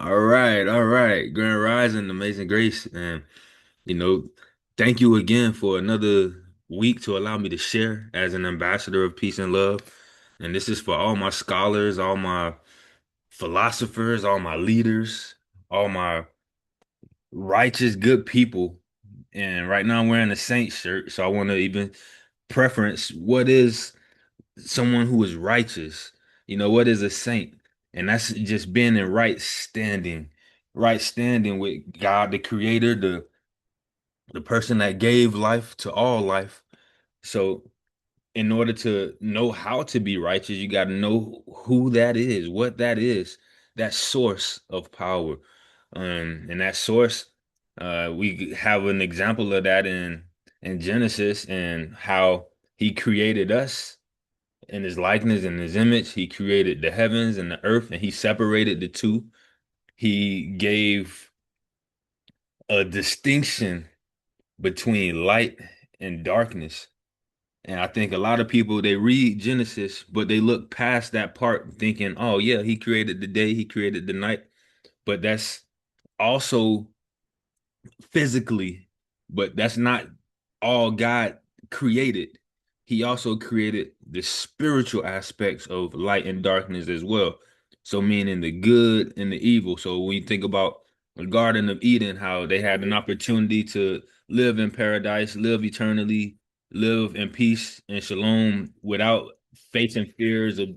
All right, all right. Grand Rising, Amazing Grace. And, you know, thank you again for another week to allow me to share as an ambassador of peace and love. And this is for all my scholars, all my philosophers, all my leaders, all my righteous, good people. And right now I'm wearing a Saint shirt. So I want to even preference what is someone who is righteous. What is a saint? And that's just being in right standing with God, the creator, the person that gave life to all life. So in order to know how to be righteous, you got to know who that is, what that is, that source of power. And that source, we have an example of that in Genesis and how he created us in his likeness and his image. He created the heavens and the earth, and he separated the two. He gave a distinction between light and darkness. And I think a lot of people they read Genesis, but they look past that part thinking, oh yeah, he created the day, he created the night. But that's also physically, but that's not all God created. He also created the spiritual aspects of light and darkness as well. So meaning the good and the evil. So when you think about the Garden of Eden, how they had an opportunity to live in paradise, live eternally, live in peace and shalom without facing fears of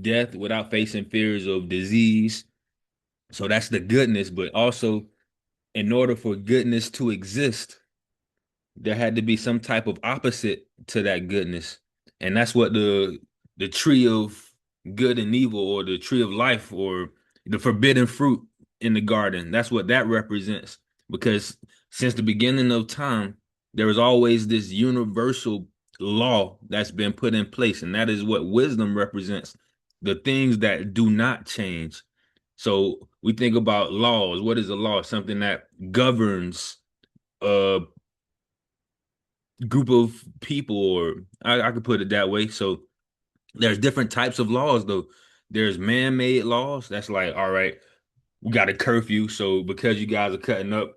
death, without facing fears of disease. So that's the goodness, but also in order for goodness to exist, there had to be some type of opposite to that goodness. And that's what the tree of good and evil, or the tree of life, or the forbidden fruit in the garden, that's what that represents. Because since the beginning of time, there was always this universal law that's been put in place, and that is what wisdom represents, the things that do not change. So we think about laws. What is a law? Something that governs a group of people, or I could put it that way. So there's different types of laws, though. There's man-made laws. That's like, all right, we got a curfew. So because you guys are cutting up,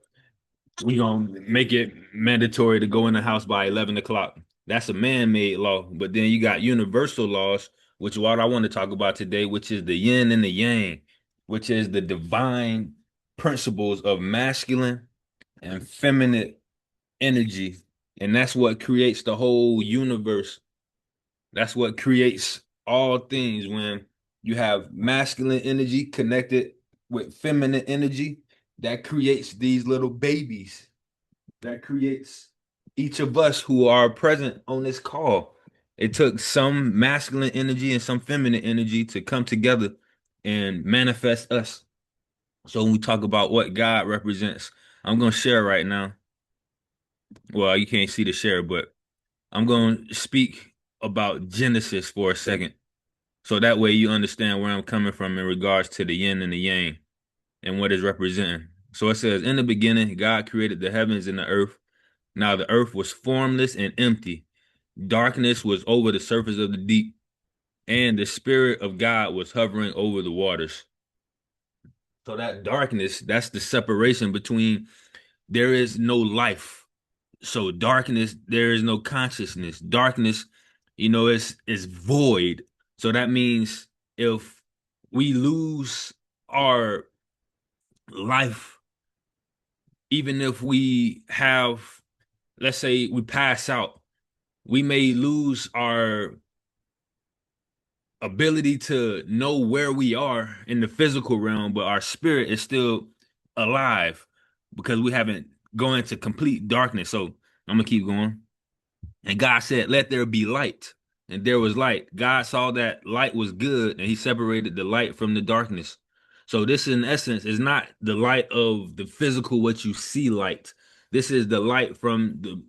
we gonna make it mandatory to go in the house by 11 o'clock. That's a man-made law. But then you got universal laws, which is what I want to talk about today, which is the yin and the yang, which is the divine principles of masculine and feminine energy. And that's what creates the whole universe. That's what creates all things when you have masculine energy connected with feminine energy. That creates these little babies. That creates each of us who are present on this call. It took some masculine energy and some feminine energy to come together and manifest us. So when we talk about what God represents, I'm going to share right now. Well, you can't see the share, but I'm going to speak about Genesis for a second. So that way you understand where I'm coming from in regards to the yin and the yang and what it's representing. So it says, in the beginning, God created the heavens and the earth. Now the earth was formless and empty. Darkness was over the surface of the deep, and the Spirit of God was hovering over the waters. So that darkness, that's the separation between there is no life. So darkness, there is no consciousness. Darkness, is void. So that means if we lose our life, even if we have, let's say we pass out, we may lose our ability to know where we are in the physical realm, but our spirit is still alive because we haven't gone into complete darkness. So I'm gonna keep going. And God said, let there be light. And there was light. God saw that light was good, and he separated the light from the darkness. So this, in essence, is not the light of the physical, what you see light. This is the light from the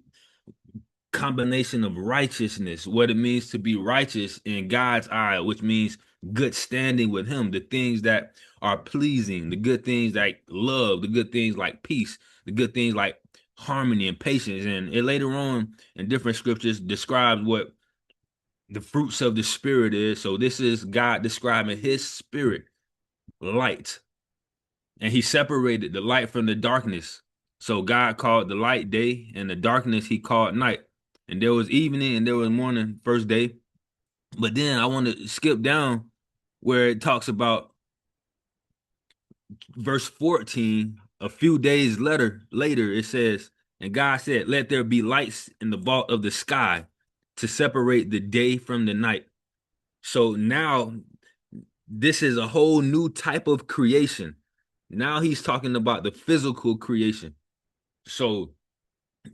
combination of righteousness, what it means to be righteous in God's eye, which means good standing with him, the things that are pleasing, the good things like love, the good things like peace, the good things like harmony and patience. And it later on in different scriptures describes what the fruits of the spirit is. So this is God describing his spirit, light. and he separated the light from the darkness. So God called the light day, and the darkness he called night. And there was evening and there was morning, first day. But then I want to skip down where it talks about verse 14. A few days later, it says, and God said, let there be lights in the vault of the sky to separate the day from the night. So now this is a whole new type of creation. Now he's talking about the physical creation. So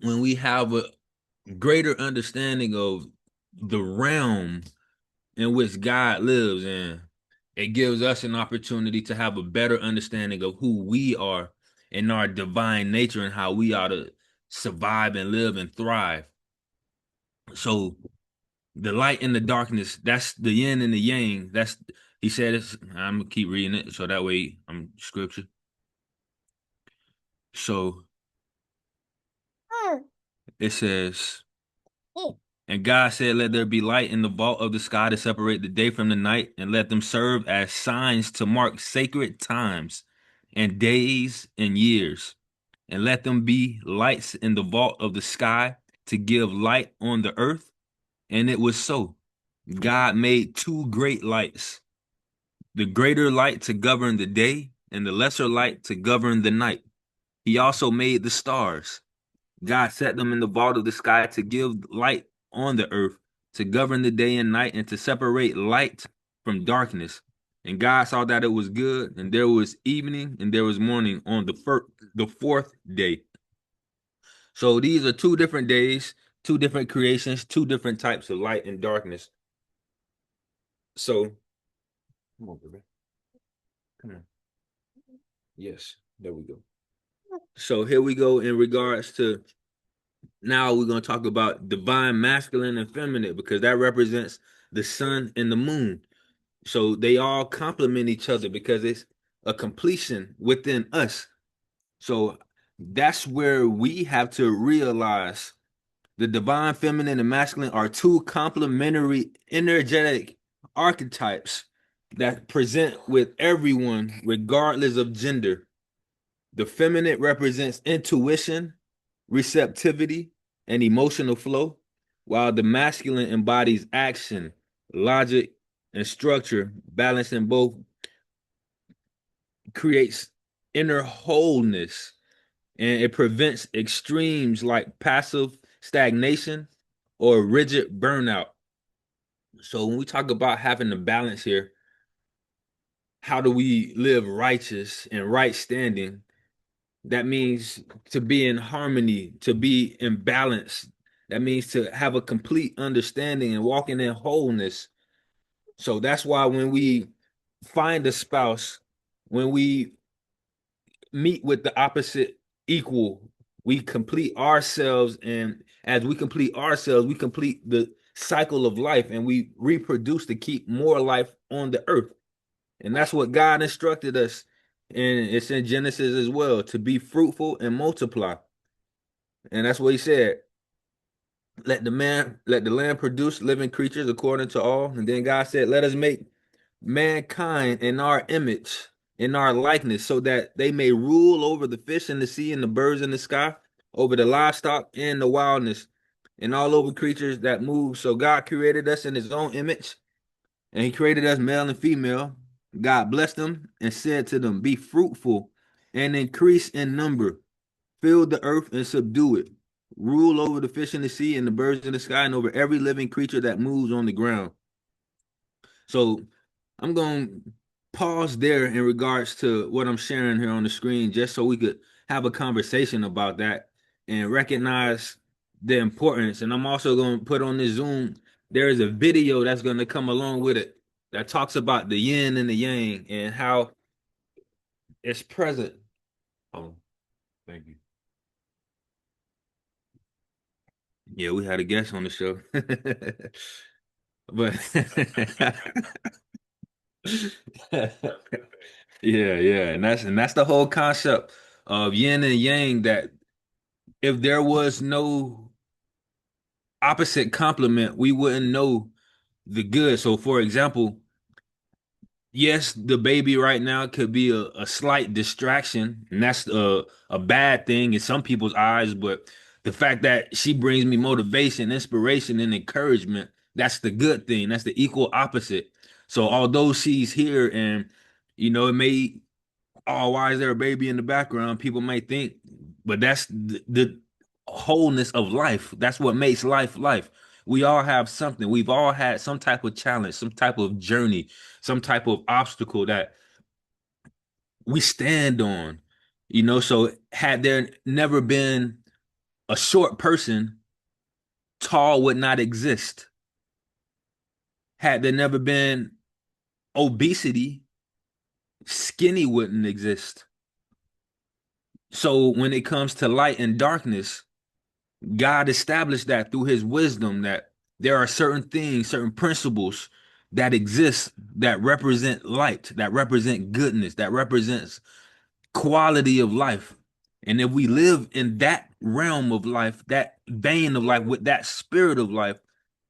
when we have a greater understanding of the realm in which God lives in, it gives us an opportunity to have a better understanding of who we are in our divine nature and how we ought to survive and live and thrive. So the light and the darkness, that's the yin and the yang. That's he said it's, I'm gonna keep reading it so that way I'm scripture. So it says, and God said, let there be light in the vault of the sky to separate the day from the night, and let them serve as signs to mark sacred times and days and years. And let them be lights in the vault of the sky to give light on the earth. And it was so. God made two great lights, the greater light to govern the day, and the lesser light to govern the night. He also made the stars. God set them in the vault of the sky to give light on the earth, to govern the day and night, and to separate light from darkness. And God saw that it was good, and there was evening and there was morning on the fourth day. So these are two different days, two different creations, two different types of light and darkness. So come on, baby. Come on. Yes, there we go. So here we go in regards to now we're going to talk about divine masculine and feminine because that represents the sun and the moon. So they all complement each other because it's a completion within us. So that's where we have to realize the divine feminine and masculine are two complementary energetic archetypes that present with everyone regardless of gender. The feminine represents intuition, receptivity, and emotional flow, while the masculine embodies action, logic, and structure. Balancing both creates inner wholeness and it prevents extremes like passive stagnation or rigid burnout. So when we talk about having the balance here, how do we live righteous and right standing? That means to be in harmony, to be in balance. That means to have a complete understanding and walking in wholeness. So that's why when we find a spouse, when we meet with the opposite equal, we complete ourselves. And as we complete ourselves, we complete the cycle of life and we reproduce to keep more life on the earth. And that's what God instructed us. And it's in Genesis as well to be fruitful and multiply. And that's what he said. Let the land produce living creatures according to all. And then God said, let us make mankind in our image, in our likeness, so that they may rule over the fish in the sea and the birds in the sky, over the livestock and the wildness, and all over creatures that move. So God created us in his own image, and he created us male and female. God blessed them and said to them, be fruitful and increase in number, fill the earth and subdue it. Rule over the fish in the sea and the birds in the sky and over every living creature that moves on the ground. So I'm going to pause there in regards to what I'm sharing here on the screen, just so we could have a conversation about that and recognize the importance. And I'm also going to put on this Zoom, there is a video that's going to come along with it that talks about the yin and the yang and how it's present. Oh, thank you. Yeah, we had a guest on the show. But yeah, and that's the whole concept of yin and yang, that if there was no opposite complement, we wouldn't know the good. So for example, Yes, the baby right now could be a slight distraction, and that's a bad thing in some people's eyes. But the fact that she brings me motivation, inspiration, and encouragement, that's the good thing. That's the equal opposite. So although she's here and it may, oh, why is there a baby in the background? People may think, but that's the wholeness of life. That's what makes life life. We all have something. We've all had some type of challenge, some type of journey, some type of obstacle that we stand on. So had there never been a short person, tall would not exist. Had there never been obesity, skinny wouldn't exist. So when it comes to light and darkness, God established that through his wisdom that there are certain things, certain principles that exist that represent light, that represent goodness, that represents quality of life. And if we live in that realm of life, that vein of life, with that spirit of life,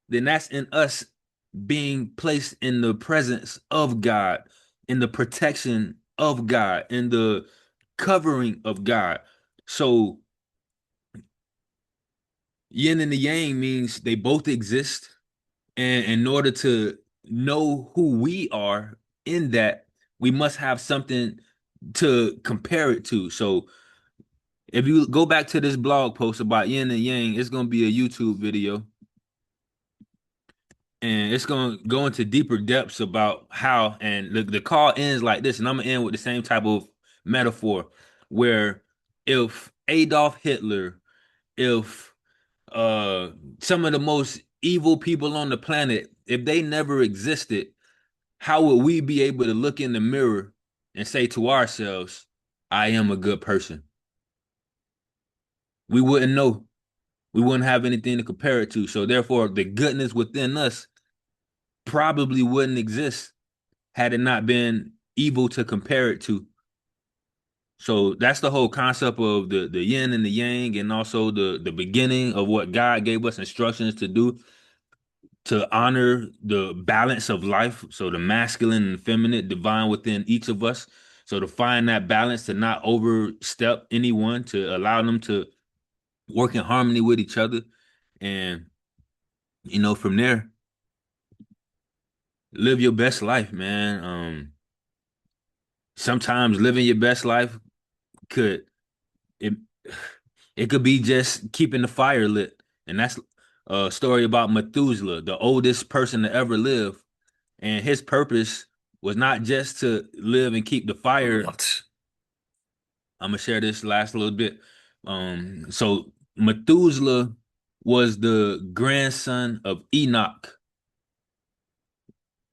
then that's in us being placed in the presence of God, in the protection of God, in the covering of God. So yin and the yang means they both exist. And in order to know who we are in that, we must have something to compare it to. So if you go back to this blog post about yin and yang, it's going to be a YouTube video and it's going to go into deeper depths about how, and the call ends like this. And I'm going to end with the same type of metaphor where if Adolf Hitler, if some of the most evil people on the planet, if they never existed, how would we be able to look in the mirror and say to ourselves, I am a good person? We wouldn't know. We wouldn't have anything to compare it to. So therefore, the goodness within us probably wouldn't exist had it not been evil to compare it to. So that's the whole concept of the yin and the yang, and also the beginning of what God gave us instructions to do to honor the balance of life. So the masculine and feminine, divine within each of us. So to find that balance, to not overstep anyone, to allow them to work in harmony with each other. And, from there, live your best life, man. Sometimes living your best life could it it could be just keeping the fire lit. And that's a story about Methuselah, the oldest person to ever live. And his purpose was not just to live and keep the fire. I'm gonna share this last little bit. So Methuselah was the grandson of Enoch,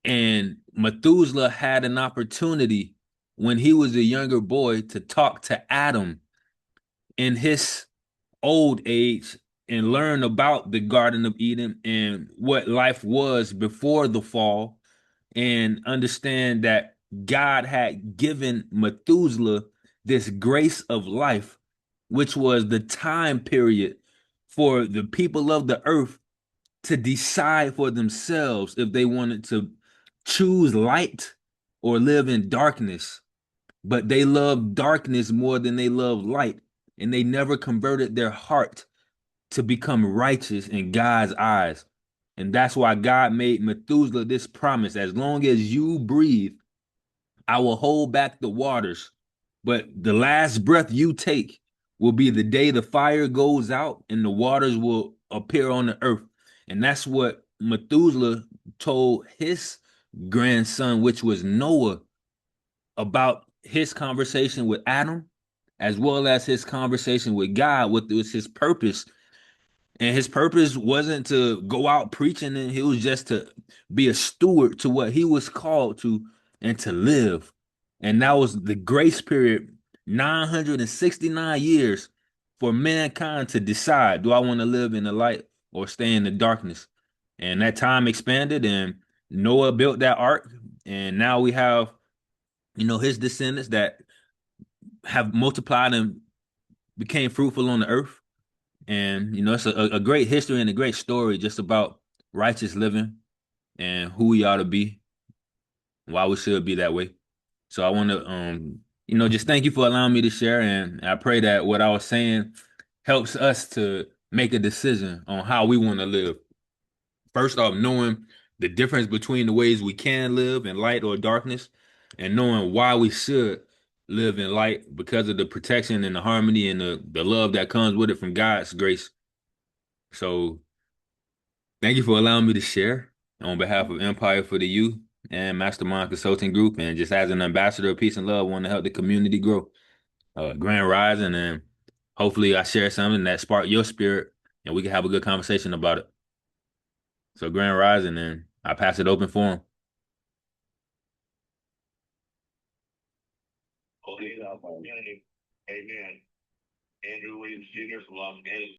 and Methuselah had an opportunity when he was a younger boy to talk to Adam in his old age and learn about the Garden of Eden and what life was before the fall, and understand that God had given Methuselah this grace of life, which was the time period for the people of the earth to decide for themselves if they wanted to choose light or live in darkness. But they loved darkness more than they loved light, and they never converted their heart to become righteous in God's eyes. And that's why God made Methuselah this promise: as long as you breathe, I will hold back the waters. But the last breath you take will be the day the fire goes out and the waters will appear on the earth. And that's what Methuselah told his grandson, which was Noah, about his conversation with Adam, as well as his conversation with God, what was his purpose. And his purpose wasn't to go out preaching, and he was just to be a steward to what he was called to and to live. And that was the grace period, 969 years for mankind to decide, do I want to live in the light or stay in the darkness? And that time expanded, and Noah built that ark. And now we have, his descendants that have multiplied and became fruitful on the earth. And it's a great history and a great story just about righteous living and who we ought to be. why we should be that way. So I want to, just thank you for allowing me to share, and I pray that what I was saying helps us to make a decision on how we want to live. First off, knowing the difference between the ways we can live in light or darkness, and knowing why we should live in light because of the protection and the harmony and the love that comes with it from God's grace. So thank you for allowing me to share on behalf of Empire for the Youth and Mastermind Consulting Group, and just as an ambassador of peace and love, want to help the community grow. Grand Rising, and hopefully I share something that sparked your spirit, and we can have a good conversation about it. So Grand Rising, and I pass it open for him. Amen. Andrew Williams Jr. from Los Angeles.